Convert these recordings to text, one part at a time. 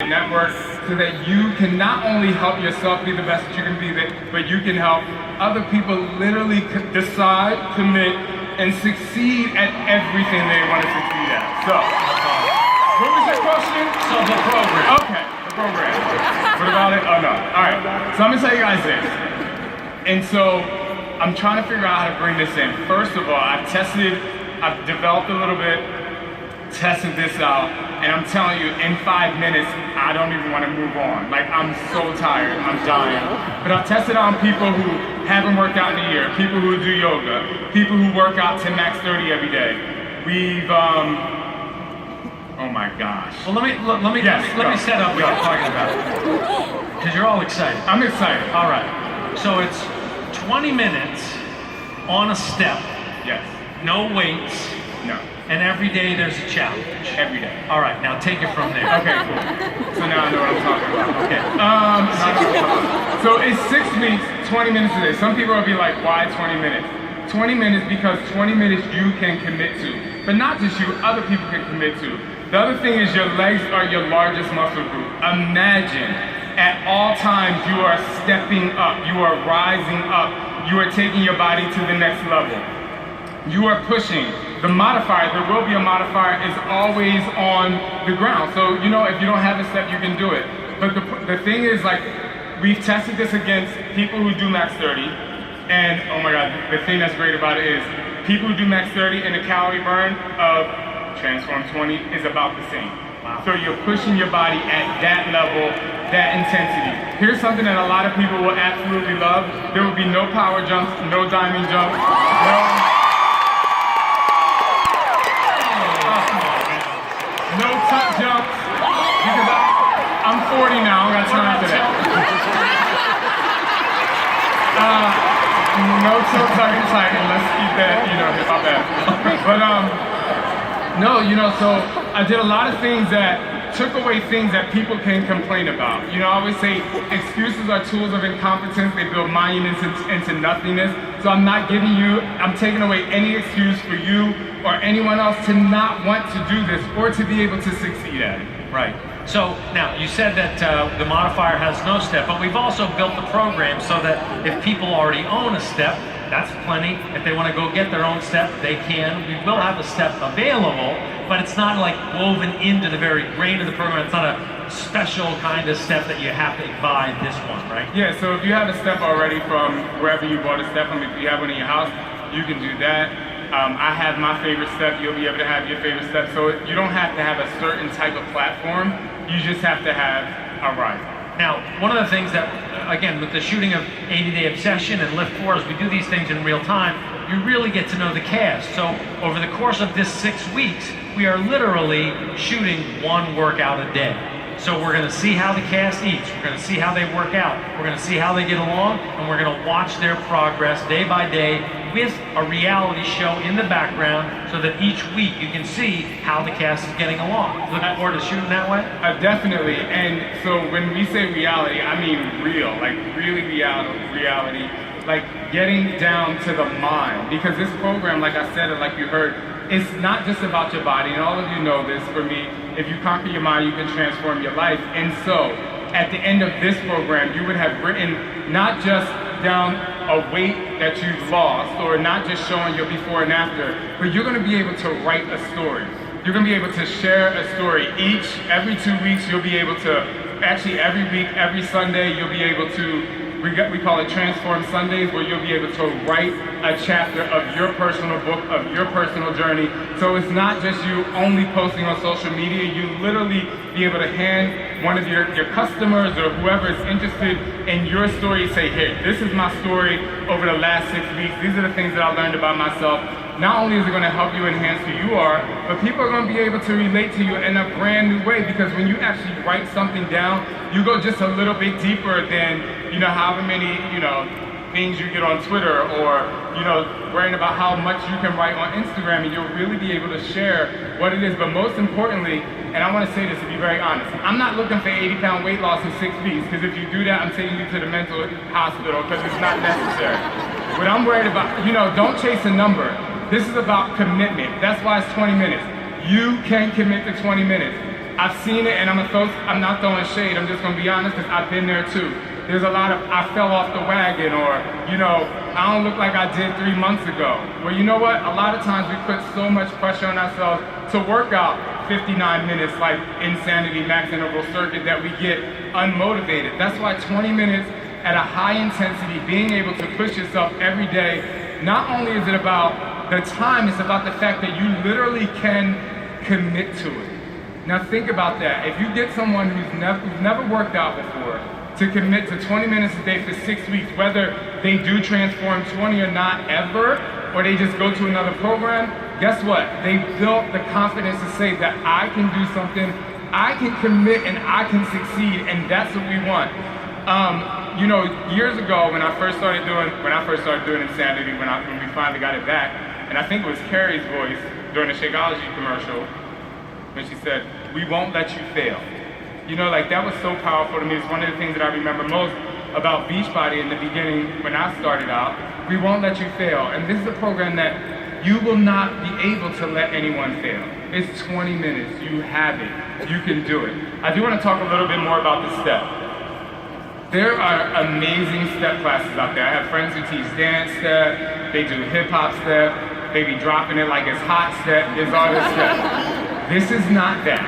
network, so that you can not only help yourself be the best that you can be, but you can help other people literally decide, commit, and succeed at everything they want to succeed at. So, what was your question? So the program. Okay, the program. What about it? Oh no. All right. So I'm gonna tell you guys this. And so I'm trying to figure out how to bring this in. First of all, I've developed a little bit, tested this out, and I'm telling you, in 5 minutes, I don't even want to move on. Like, I'm so tired, I'm dying. But I've tested out on people who haven't worked out in a year, people who do yoga, people who work out 10 max 30 every day. We've, oh my gosh. Well, let me set up what you're talking about. Because you're all excited. I'm excited. All right. So it's 20 minutes on a step. Yes. No weights. No. And every day there's a challenge. Every day. All right, now take it from there. Okay, cool. So now I know what I'm talking about. Okay. So it's 6 weeks, 20 minutes a day. Some people will be like, why 20 minutes? 20 minutes because 20 minutes you can commit to. But not just you, other people can commit to. The other thing is your legs are your largest muscle group. Imagine at all times you are stepping up, you are rising up, you are taking your body to the next level. You are pushing. The modifier, there will be a modifier, is always on the ground. So, you know, if you don't have a step, you can do it. But the thing is, like, we've tested this against people who do max 30. And, oh my God, the thing that's great about it is people who do max 30 and the calorie burn of Transform 20 is about the same. Wow. So you're pushing your body at that level, that intensity. Here's something that a lot of people will absolutely love. There will be no power jumps, no diamond jumps, no tuck jumps, because I'm 40 now, I gotta turn after that. No toe tucking tighten, let's keep that, you know, my bad. But no, you know, so I did a lot of things that took away things that people can complain about. You know, I always say excuses are tools of incompetence, they build monuments into nothingness. So I'm taking away any excuse for you or anyone else to not want to do this or to be able to succeed at it. Right. So now you said that the modifier has no step, but we've also built the program so that if people already own a step, that's plenty. If they want to go get their own step, they can. We will have a step available, but it's not like woven into the very grain of the program. It's not a special kind of step that you have to buy this one, right? Yeah, so if you have a step already from wherever you bought a step from, if you have one in your house, you can do that. I have my favorite step, you'll be able to have your favorite step. So you don't have to have a certain type of platform, you just have to have a riser. Now, one of the things that, again, with the shooting of 80-Day Obsession and Lift 4, as we do these things in real time, you really get to know the cast. So over the course of this 6 weeks, we are literally shooting one workout a day. So we're going to see how the cast eats, we're going to see how they work out, we're going to see how they get along, and we're going to watch their progress day by day with a reality show in the background so that each week you can see how the cast is getting along. Looking forward to shooting that way? Definitely, and so when we say reality, I mean real, like really reality, like getting down to the mind. Because this program, like I said, and like you heard, it's not just about your body, and all of you know this. For me, if you conquer your mind, you can transform your life. And so, at the end of this program, you would have written not just down a weight that you've lost, or not just showing your before and after, but you're going to be able to write a story. You're going to be able to share a story. Every 2 weeks, you'll be able to, actually every week, every Sunday, you'll be able to, we call it Transform Sundays, where you'll be able to write a chapter of your personal book, of your personal journey. So it's not just you only posting on social media, you literally be able to hand one of your customers or whoever is interested in your story, say, here, this is my story over the last 6 weeks, these are the things that I learned about myself. Not only is it going to help you enhance who you are, but people are going to be able to relate to you in a brand new way, because when you actually write something down, you go just a little bit deeper than, you know, however many, you know, things you get on Twitter, or, you know, worrying about how much you can write on Instagram, and you'll really be able to share what it is. But most importantly, and I want to say this to be very honest, I'm not looking for 80-pound weight loss in 6 weeks, because if you do that, I'm taking you to the mental hospital, because it's not necessary. What I'm worried about, you know, don't chase a number. This is about commitment. That's why it's 20 minutes. You can commit to 20 minutes. I've seen it, and I'm not throwing shade. I'm just gonna be honest, because I've been there too. There's a lot of, I fell off the wagon, or, you know, I don't look like I did 3 months ago. Well, you know what? A lot of times we put so much pressure on ourselves to work out 59 minutes like Insanity Max Interval Circuit that we get unmotivated. That's why 20 minutes at a high intensity, being able to push yourself every day, not only is it about the time, it's about the fact that you literally can commit to it. Now think about that. If you get someone who's never worked out before to commit to 20 minutes a day for 6 weeks, whether they do Transform 20 or not ever, or they just go to another program, guess what? They built the confidence to say that I can do something, I can commit, and I can succeed, and that's what we want. You know, years ago when I first started doing Insanity, when we finally got it back, and I think it was Carrie's voice during the Shakeology commercial, when she said, "We won't let you fail." You know, like that was so powerful to me. It's one of the things that I remember most about Beachbody in the beginning when I started out. We won't let you fail. And this is a program that you will not be able to let anyone fail. It's 20 minutes, you have it, you can do it. I do want to talk a little bit more about the step. There are amazing step classes out there. I have friends who teach dance step, they do hip hop step, they be dropping it like it's hot step, there's all this step. This is not that,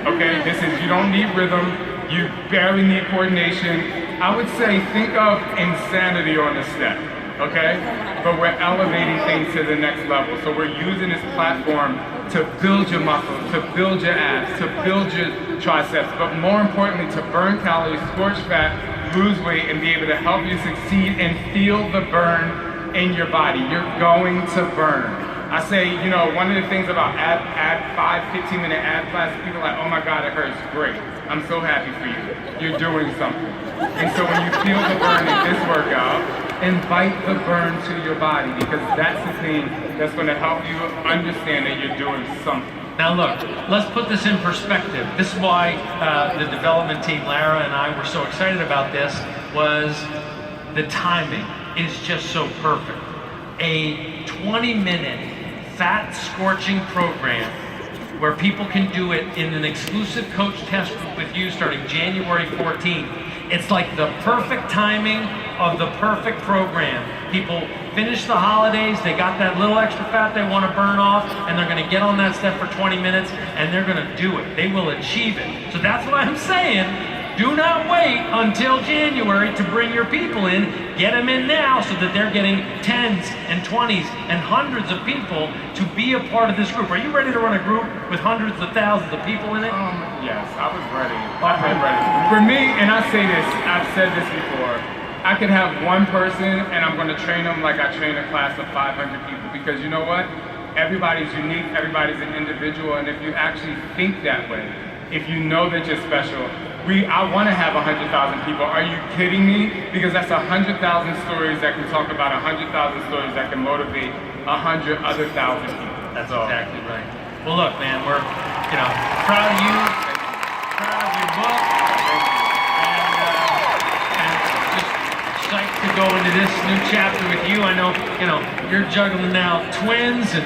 okay? This is, you don't need rhythm, you barely need coordination. I would say think of Insanity on the step, okay? But we're elevating things to the next level. So we're using this platform to build your muscles, to build your abs, to build your triceps, but more importantly, to burn calories, scorch fat, lose weight, and be able to help you succeed and feel the burn in your body. You're going to burn. I say, you know, one of the things about 15-minute ab classes, people are like, oh my God, it hurts. Great. I'm so happy for you. You're doing something. And so when you feel the burn in this workout, invite the burn to your body, because that's the thing that's going to help you understand that you're doing something. Now look, let's put this in perspective. This is why the development team, Lara and I, were so excited about this, was the timing is just so perfect. A 20-minute fat scorching program where people can do it in an exclusive coach test group with you starting January 14th. It's like the perfect timing of the perfect program. People finish the holidays, they got that little extra fat they want to burn off, and they're going to get on that step for 20 minutes, and they're going to do it. They will achieve it. So that's what I'm saying. Do not wait until January to bring your people in. Get them in now so that they're getting 10s and 20s and hundreds of people to be a part of this group. Are you ready to run a group with hundreds of thousands of people in it? Yes, I was ready. I've been ready. For me, and I say this, I've said this before, I could have one person and I'm going to train them like I train a class of 500 people, because you know what? Everybody's unique, everybody's an individual, and if you actually think that way, if you know that you're special, I want to have 100,000 people. Are you kidding me? Because that's 100,000 stories that can talk about 100,000 stories that can motivate 100 other thousand people. That's exactly right. Well, look, man, we're proud of you, proud of your book, and just psyched to go into this new chapter with you. I know, you're juggling now twins and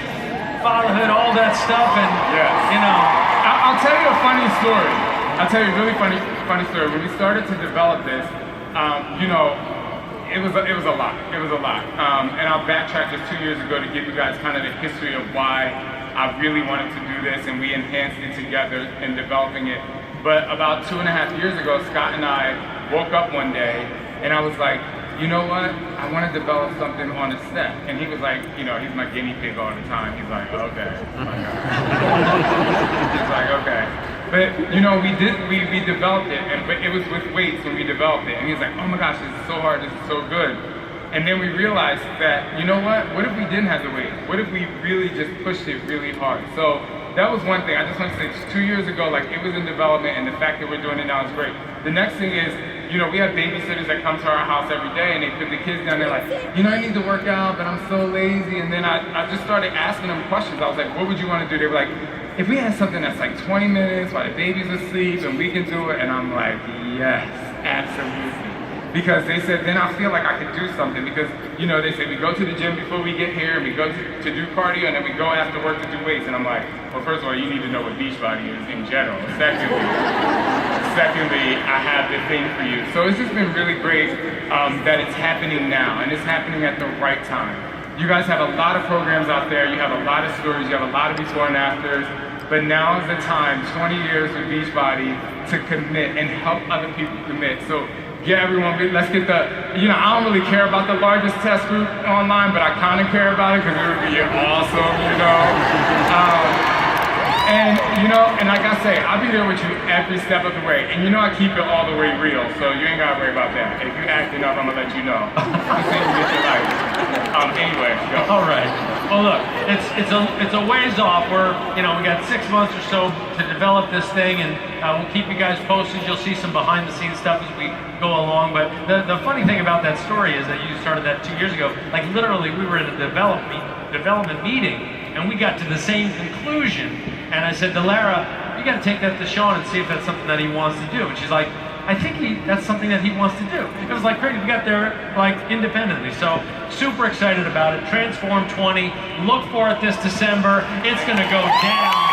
fatherhood, all that stuff, and I'll tell you a funny story. I'll tell you a really funny story. When we started to develop this, it was a lot. It was a lot. And I'll backtrack just 2 years ago to give you guys kind of the history of why I really wanted to do this, and we enhanced it together in developing it. But about 2.5 years ago, Scott and I woke up one day, and I was like, you know what? I want to develop something on a step. And he was like, he's my guinea pig all the time. He's like, okay. Oh my God. He's like, okay. But we developed it, but it was with weights when we developed it. And he's like, oh my gosh, this is so hard, this is so good. And then we realized that, you know what if we didn't have the weights? What if we really just pushed it really hard? So that was one thing. I just want to say 2 years ago, like, it was in development, and the fact that we're doing it now is great. The next thing is, we have babysitters that come to our house every day, and they put the kids down there like, I need to work out, but I'm so lazy. And then I just started asking them questions. I was like, what would you want to do? They were like, if we had something that's like 20 minutes while the baby's asleep and we can do it, and I'm like, yes, absolutely. because they said then I feel like I could do something, because you know they say we go to the gym before we get here and we go to do cardio and then we go after work to do weights, and I'm like, well, first of all, you need to know what Beachbody is in general. Secondly, I have the thing for you. So it's just been really great that it's happening now, and it's happening at the right time. You guys have a lot of programs out there, you have a lot of stories, you have a lot of before and afters, but now is the time, 20 years with Beachbody, to commit and help other people commit. So get everyone, let's get the, you know, I don't really care about the largest test group online, but I kind of care about it because it would be awesome, you know. And, you know, and like I say, I'll be there with you every step of the way. And you know I keep it all the way real, so you ain't gotta worry about that. If you acting up, I'm gonna let you know. I'm saying you get your life. Anyway, go. All right. Well, look, it's a ways off. We got 6 months or so to develop this thing, and we'll keep you guys posted. You'll see some behind-the-scenes stuff as we go along. But the funny thing about that story is that you started that 2 years ago. Like literally, we were in a development meeting, and we got to the same conclusion. And I said to Lara, you got to take that to Shaun and see if that's something that he wants to do. And she's like, I think that's something that he wants to do. It was like crazy. We got there like independently. So super excited about it. Transform 20. Look for it this December. It's going to go down.